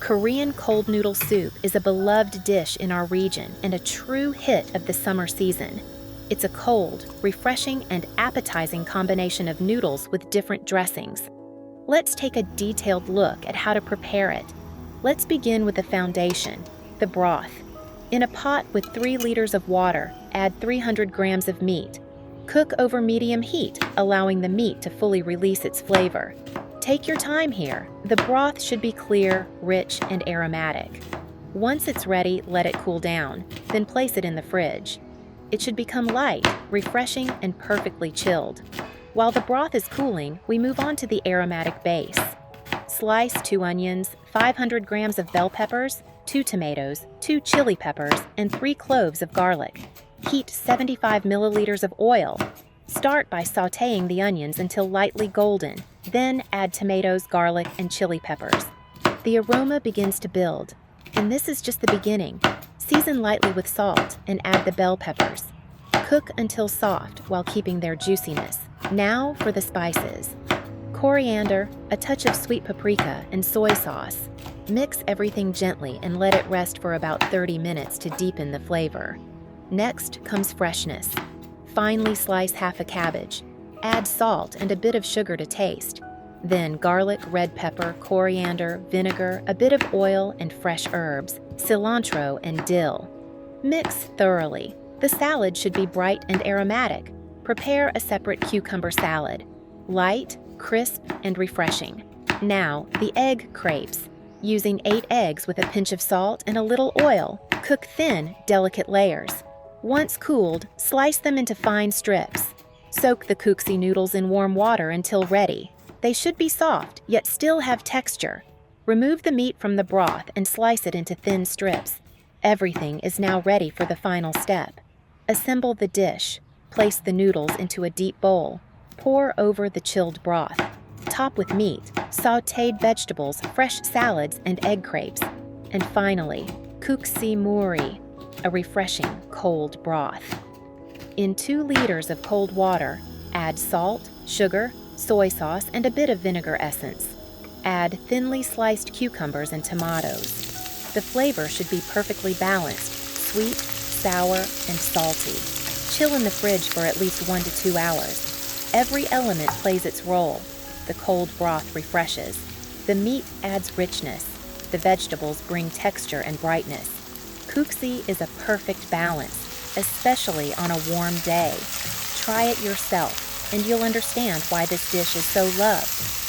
Korean cold noodle soup is a beloved dish in our region and a true hit of the summer season. It's a cold, refreshing, and appetizing combination of noodles with different dressings. Let's take a detailed look at how to prepare it. Let's begin with the foundation, the broth. In a pot with 3 liters of water, add 300 grams of meat. Cook over medium heat, allowing the meat to fully release its flavor. Take your time here. The broth should be clear, rich, and aromatic. Once it's ready, let it cool down, then place it in the fridge. It should become light, refreshing, and perfectly chilled. While the broth is cooling, we move on to the aromatic base. Slice 2 onions, 500 grams of bell peppers, 2 tomatoes, 2 chili peppers, and 3 cloves of garlic. Heat 75 milliliters of oil. Start by sautéing the onions until lightly golden, then add tomatoes, garlic, and chili peppers. The aroma begins to build, and this is just the beginning. Season lightly with salt and add the bell peppers. Cook until soft while keeping their juiciness. Now for the spices. Coriander, a touch of sweet paprika, and soy sauce. Mix everything gently and let it rest for about 30 minutes to deepen the flavor. Next comes freshness. Finely slice half a cabbage. Add salt and a bit of sugar to taste. Then garlic, red pepper, coriander, vinegar, a bit of oil, and fresh herbs, cilantro, and dill. Mix thoroughly. The salad should be bright and aromatic. Prepare a separate cucumber salad. Light, crisp, and refreshing. Now, the egg crepes. Using 8 eggs with a pinch of salt and a little oil, cook thin, delicate layers. Once cooled, slice them into fine strips. Soak the Guksu noodles in warm water until ready. They should be soft, yet still have texture. Remove the meat from the broth and slice it into thin strips. Everything is now ready for the final step. Assemble the dish. Place the noodles into a deep bowl. Pour over the chilled broth. Top with meat, sautéed vegetables, fresh salads, and egg crepes. And finally, Guksu, a refreshing cold broth. In 2 liters of cold water, add salt, sugar, soy sauce, and a bit of vinegar essence. Add thinly sliced cucumbers and tomatoes. The flavor should be perfectly balanced, sweet, sour, and salty. Chill in the fridge for at least 1 to 2 hours. Every element plays its role. The cold broth refreshes. The meat adds richness. The vegetables bring texture and brightness. Guksu is a perfect balance, especially on a warm day. Try it yourself, and you'll understand why this dish is so loved.